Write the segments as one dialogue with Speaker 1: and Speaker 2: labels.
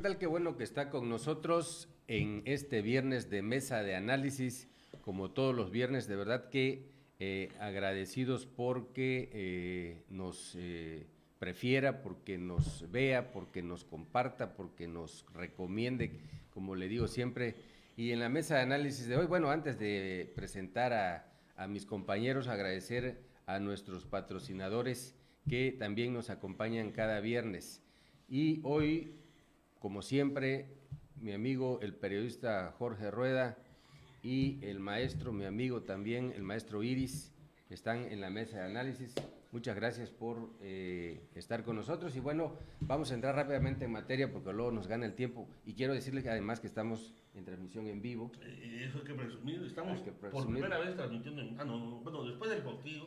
Speaker 1: tal? Qué bueno que está con nosotros en este viernes de mesa de análisis, como todos los viernes, de verdad que agradecidos porque nos prefiera, porque nos vea, porque nos comparta, porque nos recomiende, como le digo siempre. Y en la mesa de análisis de hoy, bueno, antes de presentar a mis compañeros, agradecer a nuestros patrocinadores que también nos acompañan cada viernes. Y hoy, como siempre, mi amigo el periodista Jorge Rueda y el maestro, mi amigo también, el maestro Iris, están en la mesa de análisis. Muchas gracias por estar con nosotros y bueno, vamos a entrar rápidamente en materia porque luego nos gana el tiempo y quiero decirles que además que estamos en transmisión en vivo.
Speaker 2: Eso hay que presumir, estamos
Speaker 1: Que
Speaker 2: por primera vez transmitiendo en... bueno, después del partido,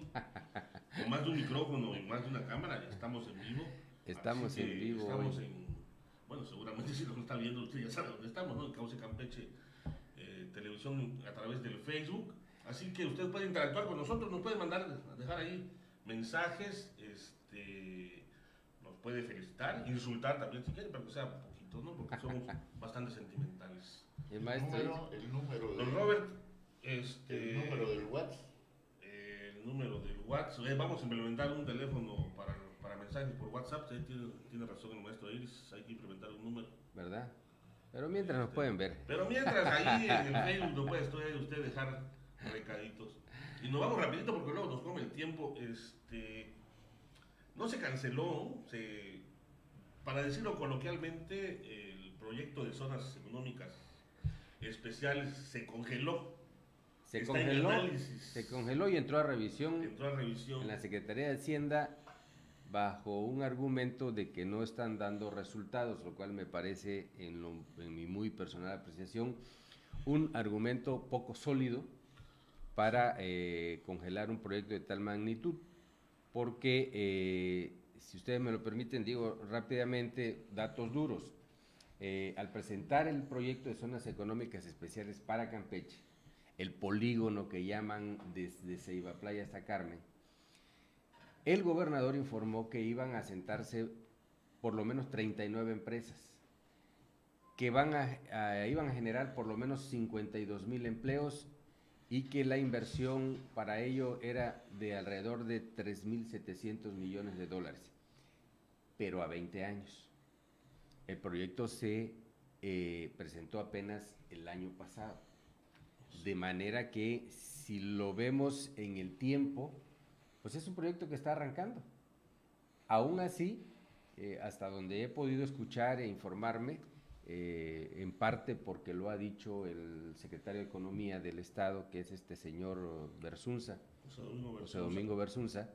Speaker 2: con más de un micrófono y más de una cámara, estamos en vivo.
Speaker 1: Estamos en vivo
Speaker 2: estamos
Speaker 1: hoy.
Speaker 2: bueno, seguramente si nos está viendo usted ya sabe dónde estamos, ¿no? En Cauce Campeche Televisión a través del Facebook. Así que usted puede interactuar con nosotros, nos puede dejar ahí mensajes, nos puede felicitar, insultar también si quiere, pero que sea poquito, ¿no? Porque somos bastante sentimentales.
Speaker 1: El maestro.
Speaker 3: El número
Speaker 2: Don Robert,
Speaker 3: el número del WhatsApp.
Speaker 2: El número del WhatsApp, vamos a implementar un teléfono para mensajes por WhatsApp, tiene razón el maestro Iris, hay que implementar un número.
Speaker 1: ¿Verdad? Pero mientras nos pueden ver.
Speaker 2: Pero mientras ahí en el Facebook no puede usted dejar recaditos. Y nos vamos rapidito porque luego nos come el tiempo. No se canceló, para decirlo coloquialmente, el proyecto de zonas económicas especiales se congeló.
Speaker 1: Se congeló y entró a revisión. En la Secretaría de Hacienda bajo un argumento de que no están dando resultados, lo cual me parece, en mi muy personal apreciación, un argumento poco sólido para congelar un proyecto de tal magnitud, porque, si ustedes me lo permiten, digo rápidamente datos duros. Al presentar el proyecto de zonas económicas especiales para Campeche, el polígono que llaman desde Ceiba Playa hasta Carmen, el gobernador informó que iban a asentarse por lo menos 39 empresas, que iban a generar por lo menos 52,000 empleos y que la inversión para ello era de alrededor de 3,700 millones de dólares, pero a 20 años. El proyecto se presentó apenas el año pasado, de manera que si lo vemos en el tiempo, pues es un proyecto que está arrancando. Aún así, hasta donde he podido escuchar e informarme, en parte porque lo ha dicho el secretario de Economía del Estado, que es este señor Bersunza, José Domingo Bersunza,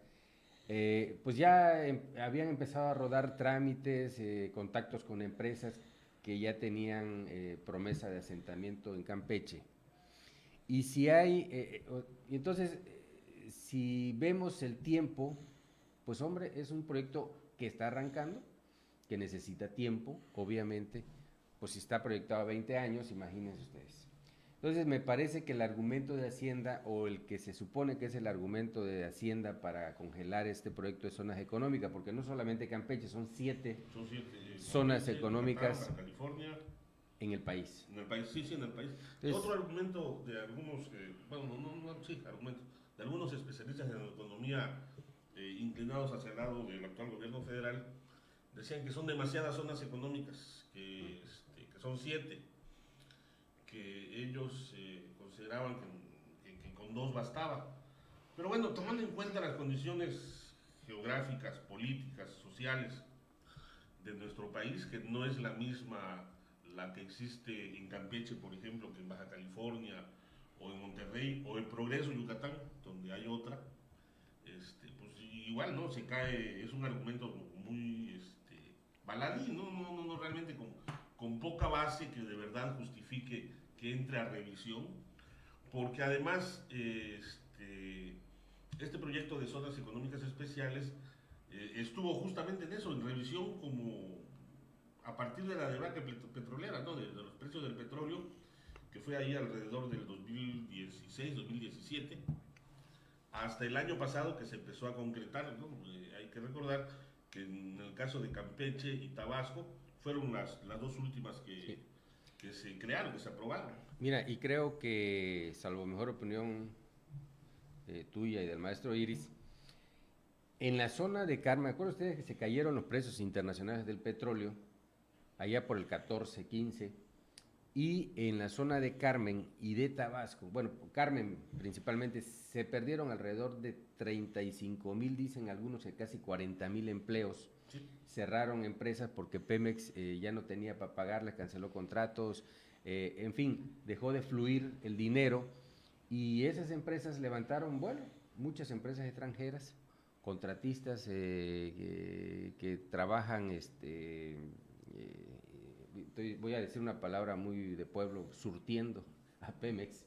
Speaker 1: pues ya habían empezado a rodar trámites, contactos con empresas que ya tenían promesa de asentamiento en Campeche. Y si hay, entonces, si vemos el tiempo, pues hombre, es un proyecto que está arrancando, que necesita tiempo, obviamente, pues si está proyectado a 20 años, imagínense ustedes. Entonces me parece que el argumento de Hacienda, o el que se supone que es el argumento de Hacienda para congelar este proyecto de zonas económicas, porque no solamente Campeche, son siete zonas económicas
Speaker 2: Baja California,
Speaker 1: en el país.
Speaker 2: En el país, sí, en el país.
Speaker 1: Entonces,
Speaker 2: otro argumento de algunos, argumentos de algunos especialistas en economía inclinados hacia el lado del actual gobierno federal, decían que son demasiadas zonas económicas, que son 7, que ellos consideraban que con 2 bastaba. Pero bueno, tomando en cuenta las condiciones geográficas, políticas, sociales de nuestro país, que no es la misma la que existe en Campeche, por ejemplo, que en Baja California, o en Monterrey, o en Progreso, Yucatán, donde hay otra, pues igual, ¿no? Se cae, es un argumento muy baladí, no realmente con poca base que de verdad justifique que entre a revisión, porque además este proyecto de zonas económicas especiales estuvo justamente en eso, en revisión, como a partir de la debacle petrolera, ¿no? de los precios del petróleo, que fue ahí alrededor del 2016, 2017, hasta el año pasado que se empezó a concretar, ¿no? Hay que recordar que en el caso de Campeche y Tabasco fueron las dos últimas
Speaker 1: Sí.
Speaker 2: que se crearon, que se aprobaron.
Speaker 1: Mira, y creo que, salvo mejor opinión tuya y del maestro Iris, en la zona de Carmen, ¿acuerdan ustedes que se cayeron los precios internacionales del petróleo allá por el 14, 15? Y en la zona de Carmen y de Tabasco, bueno, Carmen principalmente, se perdieron alrededor de 35,000, dicen algunos que casi 40,000 empleos.
Speaker 2: Sí.
Speaker 1: Cerraron empresas porque Pemex ya no tenía para pagarles, canceló contratos, en fin, dejó de fluir el dinero y esas empresas levantaron, bueno, muchas empresas extranjeras, contratistas que trabajan, voy a decir una palabra muy de pueblo, surtiendo a Pemex,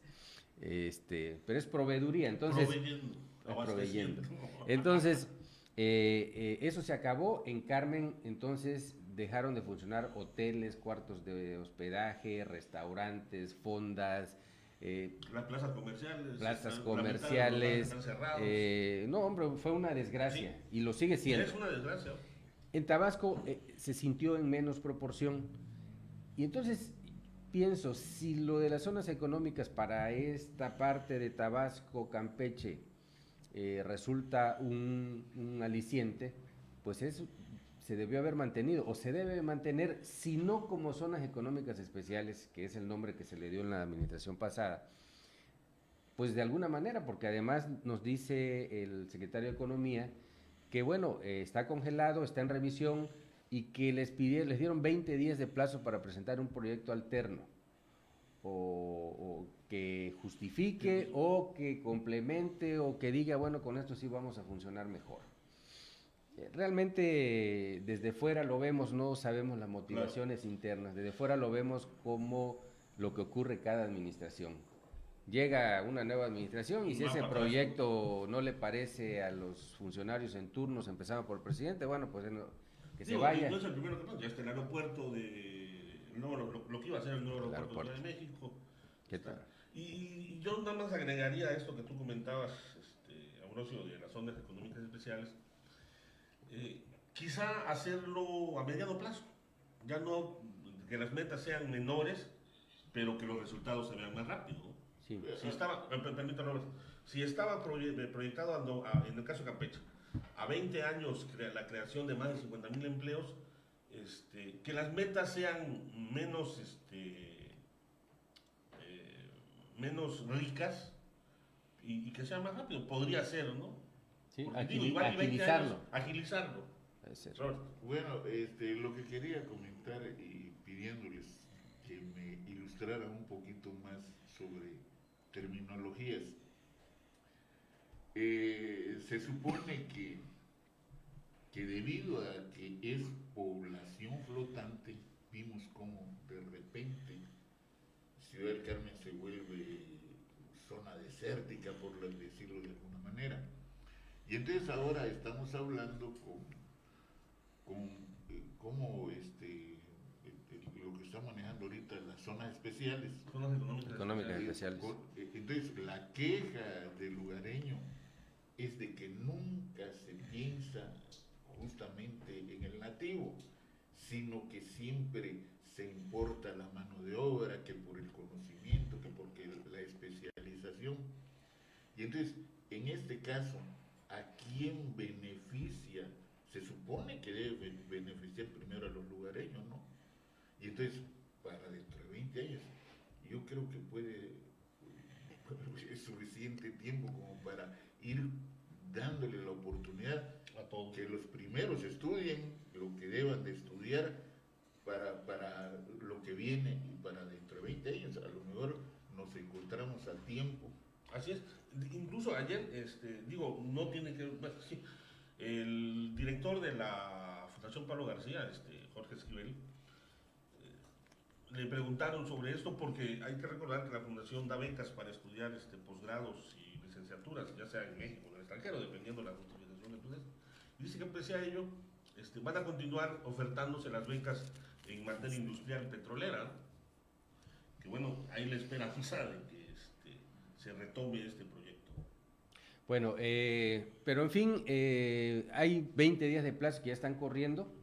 Speaker 1: pero es proveeduría, entonces...
Speaker 2: Proveyendo,
Speaker 1: proveyendo.
Speaker 2: abasteciendo.
Speaker 1: Entonces, eso se acabó. En Carmen, entonces, dejaron de funcionar hoteles, cuartos de hospedaje, restaurantes, fondas,
Speaker 2: Las plazas comerciales.
Speaker 1: plazas
Speaker 2: la mitad de los
Speaker 1: comerciales.
Speaker 2: lugares están cerrados.
Speaker 1: No, hombre, fue una desgracia
Speaker 2: Sí.
Speaker 1: y lo sigue siendo.
Speaker 2: Es una desgracia.
Speaker 1: En Tabasco se sintió en menos proporción. Y entonces pienso, si lo de las zonas económicas para esta parte de Tabasco, Campeche, resulta un aliciente, pues eso se debió haber mantenido o se debe mantener, si no como zonas económicas especiales, que es el nombre que se le dio en la administración pasada, pues de alguna manera, porque además nos dice el secretario de Economía que bueno, está congelado, está en revisión y que les dieron 20 días de plazo para presentar un proyecto alterno o que justifique o que complemente o que diga, bueno, con esto sí vamos a funcionar mejor. Realmente desde fuera lo vemos, no sabemos las motivaciones internas, desde fuera lo vemos como lo que ocurre cada administración. Llega una nueva administración y si ese proyecto no le parece a los funcionarios en turnos, empezando por el presidente, bueno, pues que se vaya.
Speaker 2: No es el primero que pasa, ya está el aeropuerto lo que iba a ser el nuevo aeropuerto de México.
Speaker 1: ¿Qué tal?
Speaker 2: Y yo nada más agregaría a esto que tú comentabas, Ambrosio, de las zonas económicas especiales, quizá hacerlo a mediano plazo, ya no que las metas sean menores, pero que los resultados se vean más rápido, ¿no?
Speaker 1: Sí.
Speaker 2: Si estaba, permítame, Roberto, si estaba proyectado, en el caso de Campeche, a 20 años la creación de más de 50,000 empleos, que las metas sean menos ricas y que sea más rápido, podría ser, ¿no?
Speaker 1: Sí,
Speaker 2: agilizarlo. Agilizarlo.
Speaker 3: Bueno, lo que quería comentar y pidiéndoles que me ilustraran un poquito más sobre terminologías. Se supone que debido a que es población flotante, vimos como de repente Ciudad del Carmen se vuelve zona desértica, por decirlo de alguna manera. Y entonces ahora estamos hablando cómo lo que está manejando ahorita las zonas especiales.
Speaker 2: Zonas económicas
Speaker 1: especiales.
Speaker 3: Entonces la queja del lugareño es de que nunca se piensa justamente en el nativo, sino que siempre se importa la mano de obra, que por el conocimiento, que porque la especialización. Y entonces, en este caso, ¿a quién beneficia? Se supone que debe beneficiar primero a los lugareños, ¿no? Y entonces, para dentro de 20 años, yo creo que es suficiente tiempo como para ir dándole la oportunidad a todos que los primeros estudien lo que deban de estudiar para lo que viene y para dentro de 20 años. A lo mejor nos encontramos a tiempo.
Speaker 2: Así es. Incluso ayer, no tiene que... Bueno, sí, el director de la Fundación Pablo García, Jorge Esquivel, le preguntaron sobre esto porque hay que recordar que la Fundación da becas para estudiar posgrados y licenciaturas, ya sea en México o en el extranjero, dependiendo de la justificación de estudios. Y dice que pese a ello, van a continuar ofertándose las becas en materia industrial petrolera, ¿no? Que bueno, hay la esperanza de que se retome este proyecto.
Speaker 1: Bueno, pero en fin, hay 20 días de plazo que ya están corriendo.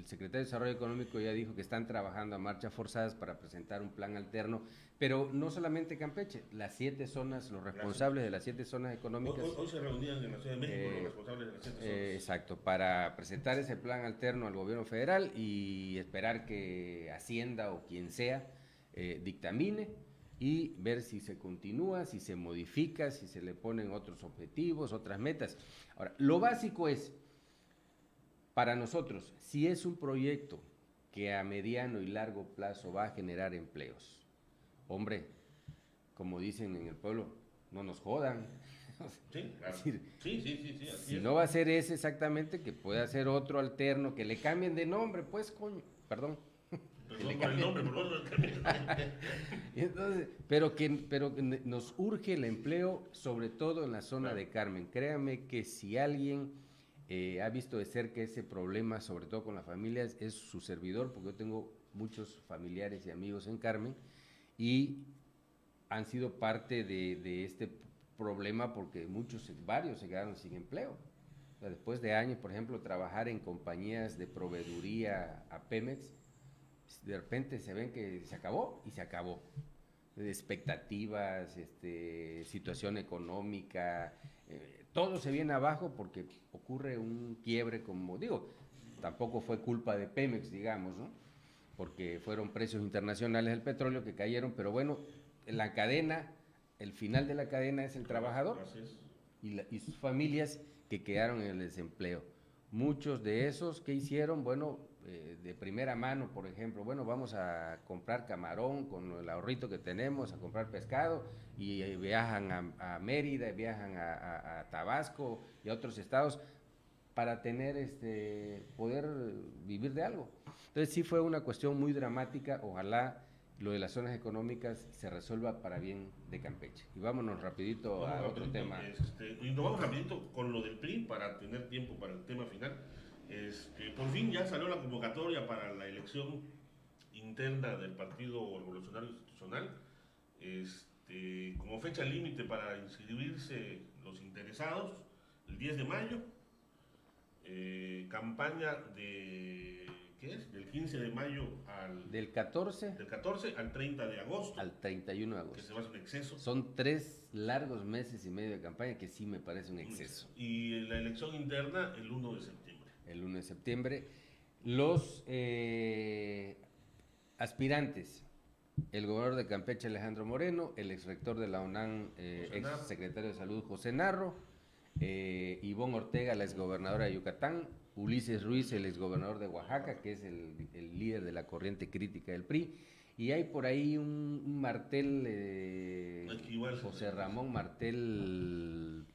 Speaker 1: el secretario de Desarrollo Económico ya dijo que están trabajando a marchas forzadas para presentar un plan alterno, pero no solamente Campeche, las 7 zonas, los responsables de las 7 zonas económicas.
Speaker 2: Hoy se reunían en la Ciudad de México los responsables de las 7 zonas.
Speaker 1: Exacto, para presentar ese plan alterno al gobierno federal y esperar que Hacienda o quien sea dictamine y ver si se continúa, si se modifica, si se le ponen otros objetivos, otras metas. Ahora, lo básico es, para nosotros, si es un proyecto que a mediano y largo plazo va a generar empleos, hombre, como dicen en el pueblo, no nos jodan.
Speaker 2: Sí, claro.
Speaker 1: Es decir,
Speaker 2: sí, así
Speaker 1: si
Speaker 2: es.
Speaker 1: no va a ser ese exactamente, que pueda ser otro alterno, que le cambien de nombre, pues, coño, perdón.
Speaker 2: Perdón por el nombre, por favor.
Speaker 1: Entonces, pero que nos urge el empleo, sobre todo en la zona de Carmen. Créame que si alguien ha visto de cerca ese problema, sobre todo con las familias, es su servidor, porque yo tengo muchos familiares y amigos en Carmen, y han sido parte de este problema porque varios se quedaron sin empleo. O sea, después de años, por ejemplo, trabajar en compañías de proveeduría a Pemex, de repente se ven que se acabó y se acabó. Expectativas, situación económica, todo se viene abajo porque ocurre un quiebre, como digo, tampoco fue culpa de Pemex, digamos, ¿no? Porque fueron precios internacionales del petróleo que cayeron, pero bueno, la cadena, el final de la cadena es el trabajador y sus familias que quedaron en el desempleo. Muchos de esos que hicieron, bueno, de primera mano, por ejemplo, bueno, vamos a comprar camarón con el ahorrito que tenemos, a comprar pescado, y viajan a Mérida, viajan a Tabasco y a otros estados para poder vivir de algo. Entonces sí fue una cuestión muy dramática, ojalá lo de las zonas económicas se resuelva para bien de Campeche. Y vámonos rapidito a otro tema.
Speaker 2: Y nos vamos rapidito con lo del PRI para tener tiempo para el tema final. Por fin ya salió la convocatoria para la elección interna del Partido Revolucionario Institucional. Como fecha límite para inscribirse los interesados, el 10 de mayo. Campaña ¿qué es? Del 15 de mayo
Speaker 1: del 14
Speaker 2: al 30 de agosto.
Speaker 1: Al 31 de agosto.
Speaker 2: Que se va a hacer un exceso.
Speaker 1: Son 3 largos meses y medio de campaña que sí me parece un exceso.
Speaker 2: Y la elección interna el 1 de septiembre.
Speaker 1: El 1 de septiembre. Los aspirantes, el gobernador de Campeche, Alejandro Moreno, el exrector de la UNAM, ex secretario de Salud, José Narro, Ivonne Ortega, la exgobernadora de Yucatán, Ulises Ruiz, el exgobernador de Oaxaca, que es el líder de la corriente crítica del PRI, y hay por ahí un Martel, José Ramón Martel,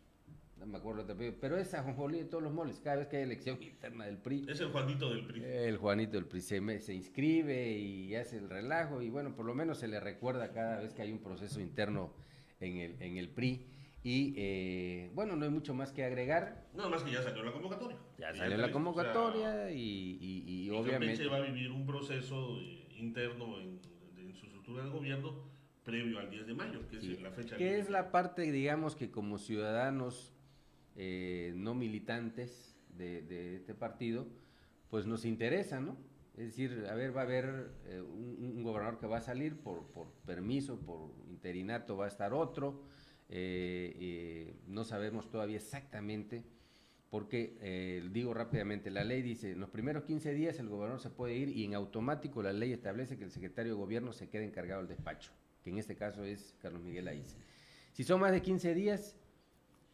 Speaker 1: no me acuerdo, pero es ajonjolí de todos los moles, cada vez que hay elección interna del PRI.
Speaker 2: Es el Juanito del PRI.
Speaker 1: El Juanito del PRI se inscribe y hace el relajo, y bueno, por lo menos se le recuerda cada vez que hay un proceso interno en el PRI. Y bueno, no hay mucho más que agregar.
Speaker 2: Nada más que ya salió la convocatoria.
Speaker 1: Ya salió la convocatoria, y obviamente
Speaker 2: Campeche va a vivir un proceso interno en su estructura de gobierno previo al 10 de mayo, que es la fecha.
Speaker 1: Que es la parte, digamos, que como ciudadanos no militantes de este partido, pues nos interesa, ¿no? Es decir, a ver, va a haber un gobernador que va a salir por permiso, por interinato va a estar otro. No sabemos todavía exactamente, porque digo rápidamente, la ley dice, en los primeros 15 días el gobernador se puede ir y en automático la ley establece que el secretario de gobierno se quede encargado del despacho, que en este caso es Carlos Miguel Aiza. Si son más de 15 días,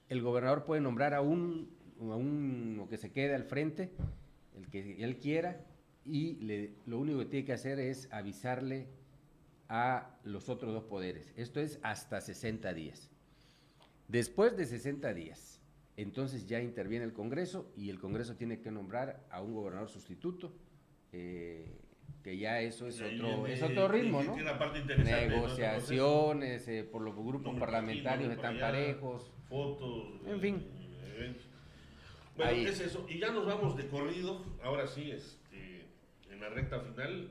Speaker 1: el gobernador puede nombrar a uno que se quede al frente, el que él quiera, y lo único que tiene que hacer es avisarle a los otros 2 poderes. Esto es hasta 60 días. Después de 60 días, entonces ya interviene el Congreso y el Congreso tiene que nombrar a un gobernador sustituto, que ya eso es otro ritmo, ¿no?
Speaker 2: La parte interesante,
Speaker 1: negociaciones, por los grupos parlamentarios están parejos.
Speaker 2: Fotos.
Speaker 1: En fin.
Speaker 2: Bueno, ahí es eso. Y ya nos vamos de corrido, ahora sí, en la recta final,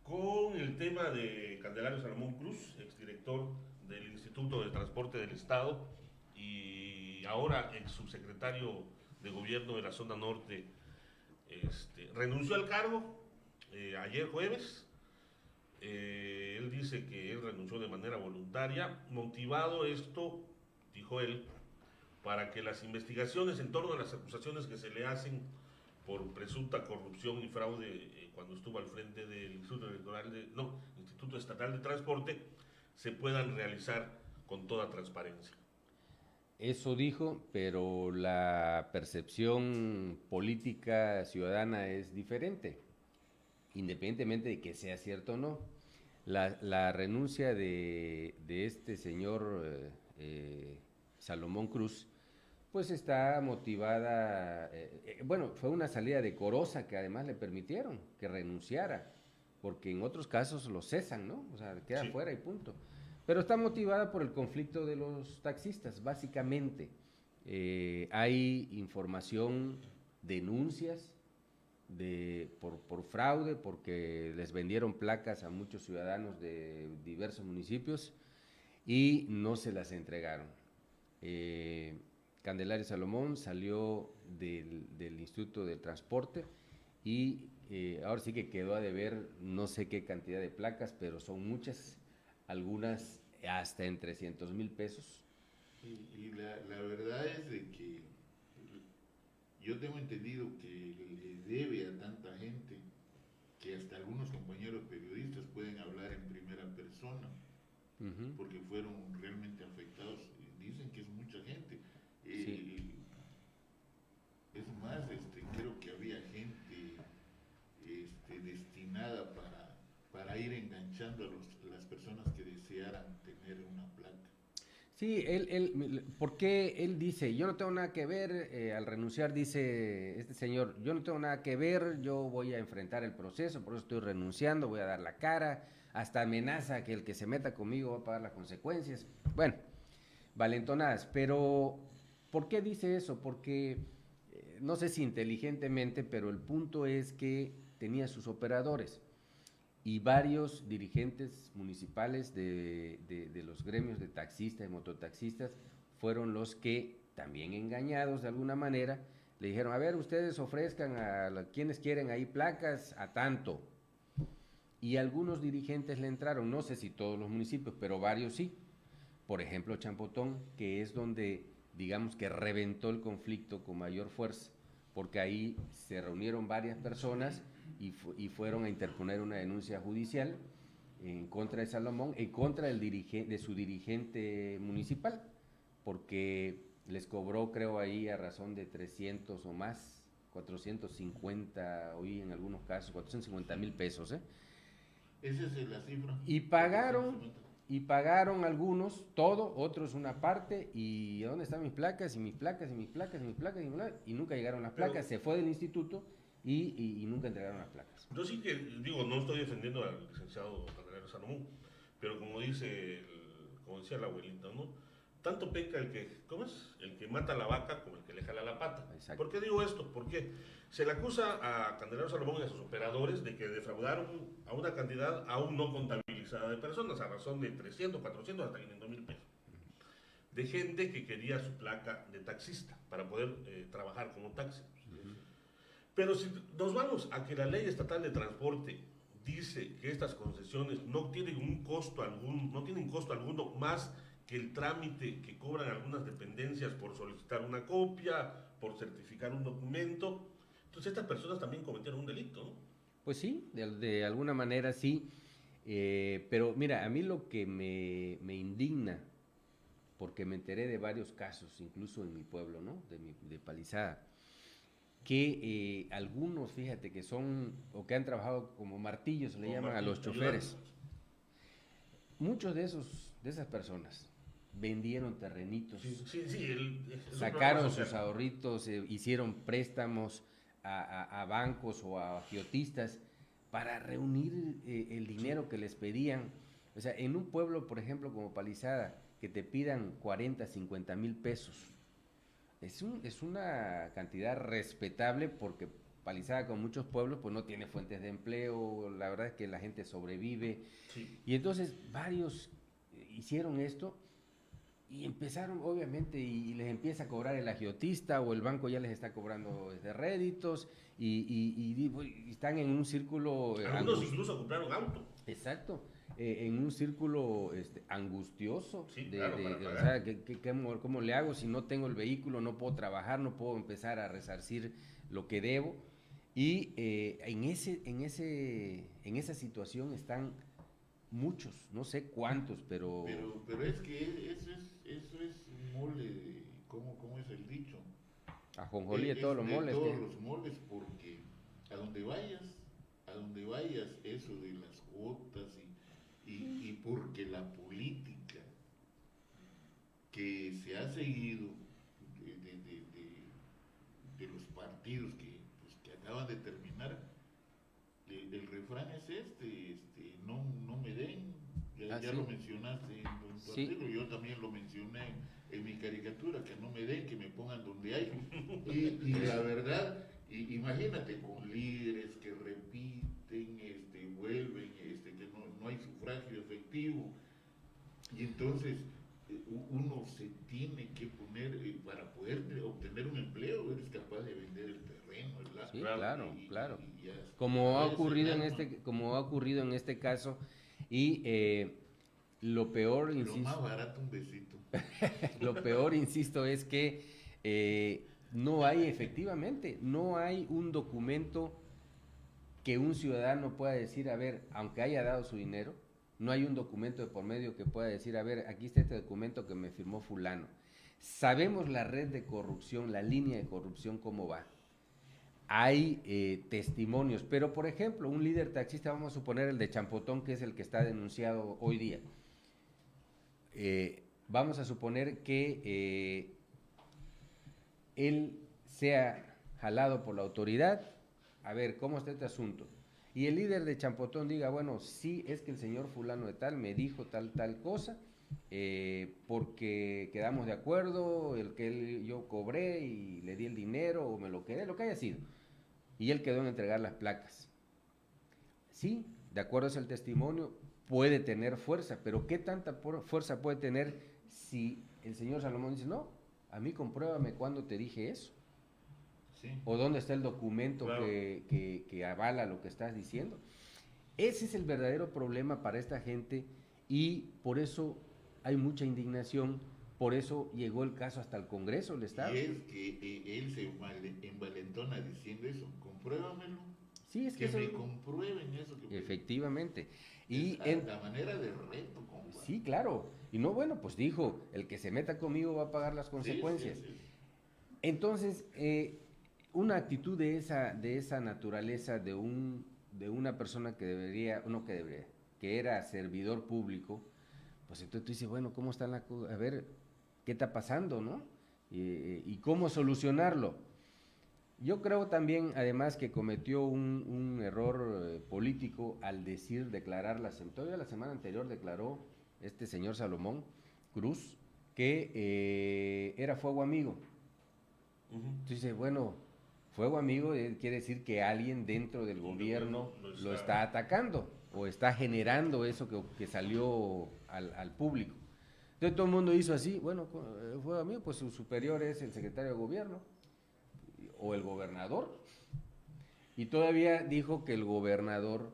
Speaker 2: con el tema de Candelario Salomón Cruz, exdirector del Instituto de Transporte del Estado y ahora ex subsecretario de Gobierno de la Zona Norte renunció al cargo ayer jueves. Él dice que él renunció de manera voluntaria, motivado esto, dijo él, para que las investigaciones en torno a las acusaciones que se le hacen por presunta corrupción y fraude cuando estuvo al frente del Instituto Estatal de Transporte se puedan realizar con toda transparencia.
Speaker 1: Eso dijo, pero la percepción política ciudadana es diferente, independientemente de que sea cierto o no. La renuncia de este señor Salomón Cruz, pues está motivada, bueno, fue una salida decorosa que además le permitieron que renunciara, porque en otros casos lo cesan, ¿no? O sea, queda fuera y punto. Pero está motivada por el conflicto de los taxistas, básicamente. Hay información, denuncias por fraude, porque les vendieron placas a muchos ciudadanos de diversos municipios y no se las entregaron. Candelaria Salomón salió del Instituto de Transporte y ahora sí que quedó a deber no sé qué cantidad de placas, pero son muchas, algunas hasta en 300,000 pesos.
Speaker 3: Y la verdad es de que yo tengo entendido que le debe a tanta gente que hasta algunos compañeros periodistas pueden hablar en primera persona, porque fueron realmente afectados. Dicen que es mucha gente.
Speaker 1: Sí.
Speaker 3: Es más, creo que había gente destinada para ir enganchando a las personas que desearan tener una placa.
Speaker 1: Sí, ¿por qué él dice, yo no tengo nada que ver, al renunciar dice este señor, yo no tengo nada que ver, yo voy a enfrentar el proceso, por eso estoy renunciando, voy a dar la cara, hasta amenaza que el que se meta conmigo va a pagar las consecuencias? Bueno, valentonadas, pero ¿por qué dice eso? Porque, no sé si inteligentemente, pero el punto es que tenía sus operadores y varios dirigentes municipales de los gremios de taxistas y mototaxistas fueron los que, también engañados de alguna manera, le dijeron, a ver, ustedes ofrezcan a quienes quieren ahí placas a tanto. Y algunos dirigentes le entraron, no sé si todos los municipios, pero varios sí. Por ejemplo, Champotón, que es donde, digamos que reventó el conflicto con mayor fuerza, porque ahí se reunieron varias personas y fueron a interponer una denuncia judicial en contra de Salomón, en contra de su dirigente municipal, porque les cobró, creo ahí, a razón de 300 o más, 450, hoy en algunos casos, 450,000 pesos,
Speaker 3: Esa es la cifra.
Speaker 1: Y pagaron algunos, todo, otros una parte, y ¿dónde están mis placas? Y mis placas, y mis placas, y mis placas, y nunca llegaron las placas, se fue del instituto y nunca entregaron las placas.
Speaker 2: Yo sí que, digo, no estoy defendiendo al licenciado Candelario Salomón, pero como decía la abuelita, ¿no? Tanto peca el que, ¿cómo es? El que mata a la vaca como el que le jala la pata.
Speaker 1: Exacto.
Speaker 2: ¿Por qué digo esto? Porque se le acusa a Candelario Salomón y a sus operadores de que defraudaron a una cantidad aún no contabilizada de personas, a razón de 300, 400 hasta 500,000 pesos. De gente que quería su placa de taxista para poder trabajar como taxi. Pero si nos vamos a que la ley estatal de transporte dice que estas concesiones no tienen costo alguno más que el trámite que cobran algunas dependencias por solicitar una copia, por certificar un documento, entonces estas personas también cometieron un delito, ¿no?
Speaker 1: Pues sí, de alguna manera sí, pero mira, a mí lo que me indigna, porque me enteré de varios casos, incluso en mi pueblo, ¿no? De Palizada, que algunos, fíjate, que son, o que han trabajado como martillos, le llaman a los choferes. Muchos de esas personas vendieron terrenitos, sacaron sus ahorritos, hicieron préstamos a bancos o a agiotistas para reunir el dinero que les pedían. O sea, en un pueblo, por ejemplo, como Palizada, que te pidan 40, 50,000 pesos, es una cantidad respetable, porque Palizada, con muchos pueblos, pues no tiene fuentes de empleo, la verdad es que la gente sobrevive. Sí. Y entonces varios hicieron esto Y empezaron, obviamente, y les empieza a cobrar el agiotista o el banco ya les está cobrando desde réditos y están en un círculo...
Speaker 2: Algunos incluso compraron auto.
Speaker 1: Exacto, en un círculo angustioso
Speaker 2: Sí, claro, para
Speaker 1: o
Speaker 2: pagar.
Speaker 1: sea, ¿cómo le hago si no tengo el vehículo, no puedo trabajar, no puedo empezar a resarcir lo que debo? Y en esa situación están muchos, no sé cuántos, pero...
Speaker 3: Pero es que eso es mole, ¿cómo es el dicho?
Speaker 1: Ajonjolí de
Speaker 3: Es
Speaker 1: todos los
Speaker 3: de
Speaker 1: moles.
Speaker 3: todos los moles, porque a donde vayas, eso de las cuotas y porque la política que se ha seguido de los partidos que acaban de terminar, el refrán es no me den, ya
Speaker 1: Sí.
Speaker 3: lo mencionaste en tu
Speaker 1: Sí.
Speaker 3: artículo, yo también lo mencioné en mi caricatura, que no me den, que me pongan donde hay. Y la verdad, imagínate, con líderes que repiten, vuelven, que no hay sufragio efectivo, y entonces uno se tiene que poner, para poder obtener un empleo, eres capaz de vender el terreno, ¿verdad?
Speaker 1: Sí,
Speaker 2: Claro.
Speaker 1: claro.
Speaker 3: Ya
Speaker 1: Como ha
Speaker 3: ese
Speaker 1: ocurrido
Speaker 3: alma.
Speaker 1: como ha ocurrido en este caso, y lo peor,
Speaker 3: Lo
Speaker 1: insisto,
Speaker 3: más barato, un besito.
Speaker 1: lo peor, insisto, es que no hay, efectivamente, no hay un documento que un ciudadano pueda decir, a ver, aunque haya dado su dinero, no hay un documento de por medio que pueda decir, a ver, aquí está este documento que me firmó fulano. Sabemos la red de corrupción, la línea de corrupción, cómo va. Hay testimonios, pero por ejemplo, un líder taxista, vamos a suponer el de Champotón, que es el que está denunciado hoy día. Vamos a suponer que él sea jalado por la autoridad, a ver, ¿cómo está este asunto? Y el líder de Champotón diga, bueno, sí, es que el señor fulano de tal me dijo tal cosa, porque quedamos de acuerdo, yo cobré y le di el dinero o me lo quedé, lo que haya sido. Y él quedó en entregar las placas. Sí, de acuerdo es el testimonio, puede tener fuerza, pero ¿qué tanta fuerza puede tener si el señor Salomón dice, no, a mí compruébame cuándo te dije eso?
Speaker 3: Sí.
Speaker 1: ¿O dónde está el documento
Speaker 2: Claro.
Speaker 1: que avala lo que estás diciendo? Ese es el verdadero problema para esta gente y por eso hay mucha indignación, por eso llegó el caso hasta el Congreso del Estado.
Speaker 3: Y es que él se envalentona diciendo eso, compruébamelo,
Speaker 1: Sí, es que
Speaker 3: que
Speaker 1: eso...
Speaker 3: me comprueben eso.
Speaker 1: Efectivamente.
Speaker 3: Es
Speaker 1: Y
Speaker 3: la manera de reto, compa.
Speaker 1: sí, claro. Y no, bueno, pues dijo, el que se meta conmigo va a pagar las consecuencias.
Speaker 3: Sí.
Speaker 1: Entonces, una actitud de esa naturaleza de una persona que era servidor público, pues entonces tú dices, bueno, ¿cómo está la cosa? A ver, ¿qué está pasando, no? Y cómo solucionarlo. Yo creo también, además, que cometió un error político al declarar todavía la semana anterior declaró este señor Salomón Cruz que era fuego amigo. Entonces, bueno, fuego amigo quiere decir que alguien dentro del gobierno lo está atacando o está generando eso que salió al público. Entonces todo el mundo hizo así, bueno, fuego amigo, pues su superior es el secretario de gobierno o el gobernador. Y todavía dijo que el gobernador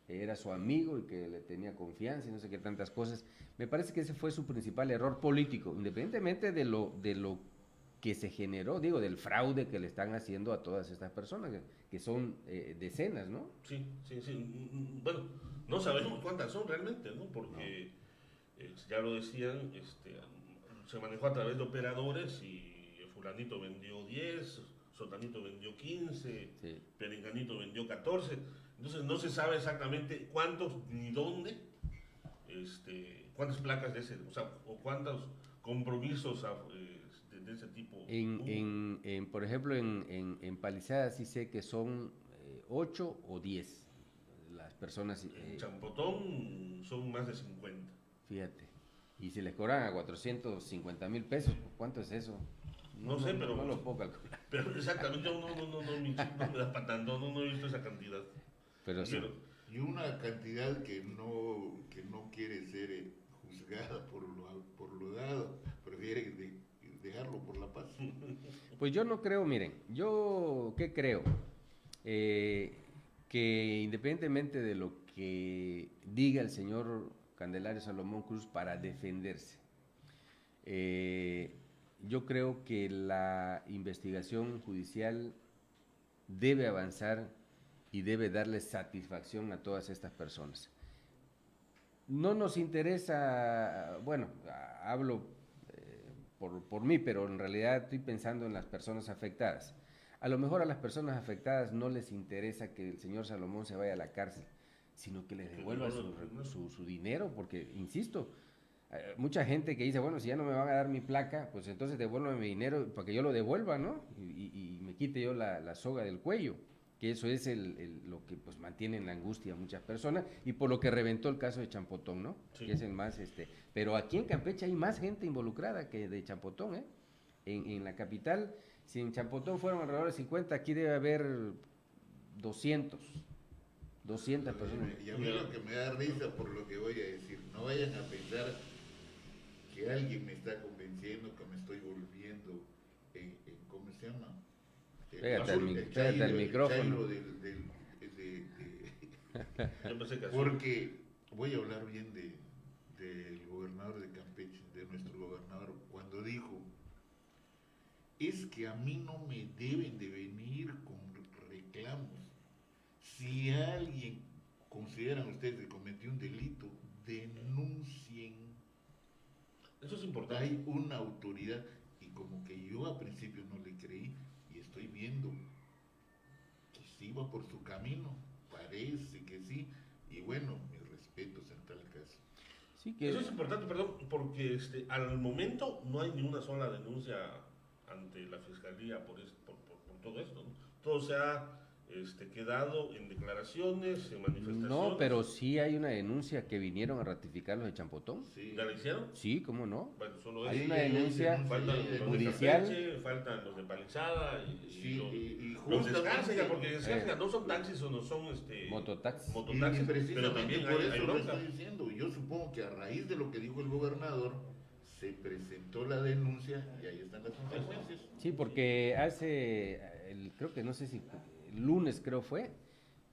Speaker 1: era su amigo y que le tenía confianza y no sé qué tantas cosas. Me parece que ese fue su principal error político, independientemente de lo que se generó, digo, del fraude que le están haciendo a todas estas personas, que son decenas, ¿no?
Speaker 2: Sí. Bueno, no sabemos cuántas son realmente, ¿no? Porque ya lo decían, se manejó a través de operadores y fulanito vendió 10, sotanito vendió 15,
Speaker 1: Sí.
Speaker 2: perenganito vendió 14. Entonces no se sabe exactamente cuántos ni dónde, cuántas placas de ese, o sea, o cuántos compromisos de ese tipo hubo.
Speaker 1: Por ejemplo, en Palizadas sí sé que son 8 o 10 las personas.
Speaker 2: En Champotón son más de 50.
Speaker 1: Fíjate. Y si les cobran a 450,000 pesos, ¿cuánto es eso?
Speaker 2: No sé, pero...
Speaker 1: No lo puedo calcular.
Speaker 2: Pero exactamente, mi chip no me da para tanto, no he visto esa cantidad.
Speaker 1: Pero sí.
Speaker 3: Y una cantidad que no quiere ser juzgada por lo dado, prefieren dejarlo por la paz.
Speaker 1: Pues yo no creo, miren, yo ¿qué creo? Que independientemente de lo que diga el señor Candelario Salomón Cruz para defenderse, yo creo que la investigación judicial debe avanzar y debe darle satisfacción a todas estas personas. No nos interesa, bueno, hablo por mí, pero en realidad estoy pensando en las personas afectadas. A lo mejor a las personas afectadas no les interesa que el señor Salomón se vaya a la cárcel, sino que les devuelva su dinero, porque, insisto, mucha gente que dice, bueno, si ya no me van a dar mi placa, pues entonces devuélvame mi dinero para que yo lo devuelva, ¿no? Y me quite yo la soga del cuello, que eso es lo que pues mantiene en la angustia a muchas personas, y por lo que reventó el caso de Champotón, ¿no? Sí. Que es el más, pero aquí en Campeche hay más gente involucrada que de Champotón, ¿eh? En la capital, si en Champotón fueron alrededor de 50, aquí debe haber 200 personas.
Speaker 3: Y a mí lo que me da risa por lo que voy a decir, no vayan a pensar que alguien me está convenciendo que me estoy volviendo ¿cómo se llama?
Speaker 1: Pégate al micrófono.
Speaker 3: Porque voy a hablar bien del gobernador de Campeche, de nuestro gobernador, cuando dijo, es que a mí no me deben de venir con reclamos. Si alguien consideran ustedes que cometió un delito, denuncien.
Speaker 2: Eso es importante.
Speaker 3: Hay una autoridad, y como que yo a principio no le creí, y estoy viendo que sí va por su camino, parece que sí, y bueno, mis respetos en tal caso.
Speaker 2: Sí, que eso es importante, perdón, porque al momento no hay ni una sola denuncia ante la Fiscalía por todo esto, ¿no? Todo se ha quedado en declaraciones, en manifestaciones.
Speaker 1: No, pero sí hay una denuncia que vinieron a ratificar los de Champotón.
Speaker 2: Sí. ¿Ya la hicieron?
Speaker 1: Sí, ¿cómo no?
Speaker 2: Bueno, solo
Speaker 1: hay una denuncia judicial.
Speaker 2: Campeche, faltan los de Palizada
Speaker 3: y
Speaker 2: los de Escárcega, porque de Escárcega no son taxis o no son
Speaker 1: mototaxis.
Speaker 2: Pero también
Speaker 3: por eso
Speaker 2: hay
Speaker 3: lo estoy diciendo. Yo supongo que a raíz de lo que dijo el gobernador se presentó la denuncia y ahí están las consecuencias.
Speaker 1: Sí, porque creo que no sé si lunes creo fue,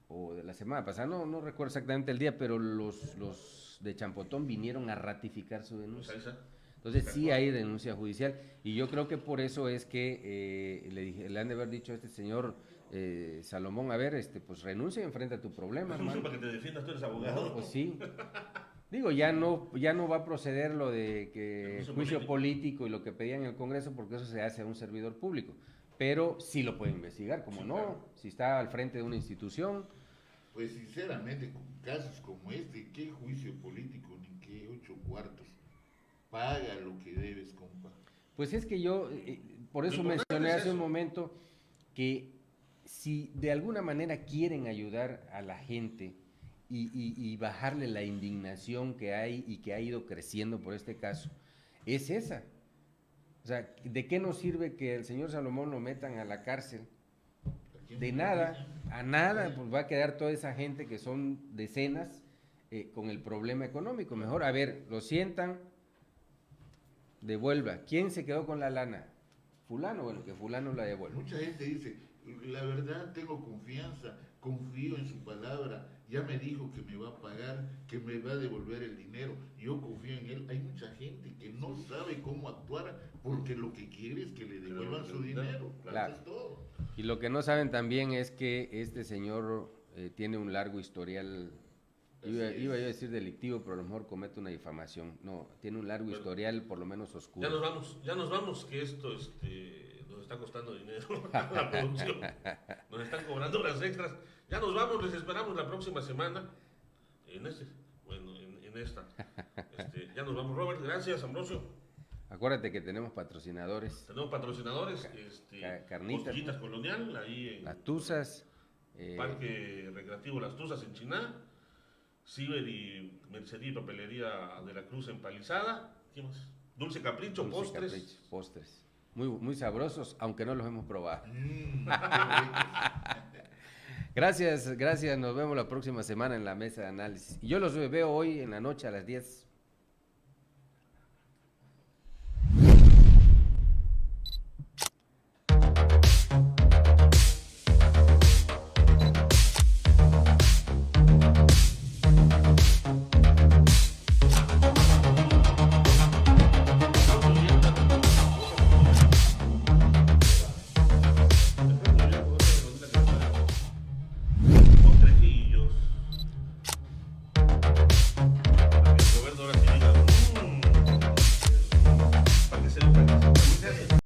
Speaker 1: o de la semana pasada, no recuerdo exactamente el día, pero los de Champotón vinieron a ratificar su denuncia. Entonces sí hay denuncia judicial, y yo creo que por eso es que le han de haber dicho a este señor Salomón, a ver, pues renuncia y enfrenta tu problema.
Speaker 2: Para que te defiendas, tú eres abogado.
Speaker 1: No, pues sí. Digo, ya no va a proceder lo de que juicio político y lo que pedían en el Congreso, porque eso se hace a un servidor público. Pero sí lo puede investigar, como sí, no, claro. Si está al frente de una institución.
Speaker 3: Pues sinceramente, con casos como ¿qué juicio político ni qué 8 cuartos? Paga lo que debes, compa.
Speaker 1: Pues es que yo, por eso mencioné hace un momento, que si de alguna manera quieren ayudar a la gente y bajarle la indignación que hay y que ha ido creciendo por este caso, es esa. O sea, ¿de qué nos sirve que el señor Salomón lo metan a la cárcel? De nada, a nada, pues va a quedar toda esa gente que son decenas con el problema económico. Mejor, a ver, lo sientan, devuelva. ¿Quién se quedó con la lana? Fulano, bueno, que fulano la devuelva.
Speaker 3: Mucha gente dice, la verdad tengo confianza, confío en su palabra, ya me dijo que me va a pagar, que me va a devolver el dinero, yo confío en él. Hay mucha gente que no sabe cómo actuar porque lo que quiere es que le devuelvan su dinero, claro. Es todo.
Speaker 1: Y lo que no saben también es que este señor tiene un largo historial, iba yo a decir delictivo, pero a lo mejor comete una difamación. No, tiene un largo historial, por lo menos oscuro.
Speaker 2: Ya nos vamos, que esto nos está costando dinero la producción. Nos están cobrando las extras. Ya nos vamos, les esperamos la próxima semana en esta. Ya nos vamos, Robert. Gracias, Ambrosio.
Speaker 1: Acuérdate que tenemos patrocinadores.
Speaker 2: Carnitas. Costillitas Colonial, ahí en
Speaker 1: Las Tuzas.
Speaker 2: Parque Recreativo Las Tuzas en Chiná. Ciber y Mercería y Papelería de la Cruz en Palizada. ¿Qué más? Dulce Capricho,
Speaker 1: postres. Muy, muy sabrosos, aunque no los hemos probado. Gracias, nos vemos la próxima semana en la mesa de análisis. Y yo los veo hoy en la noche a las 10.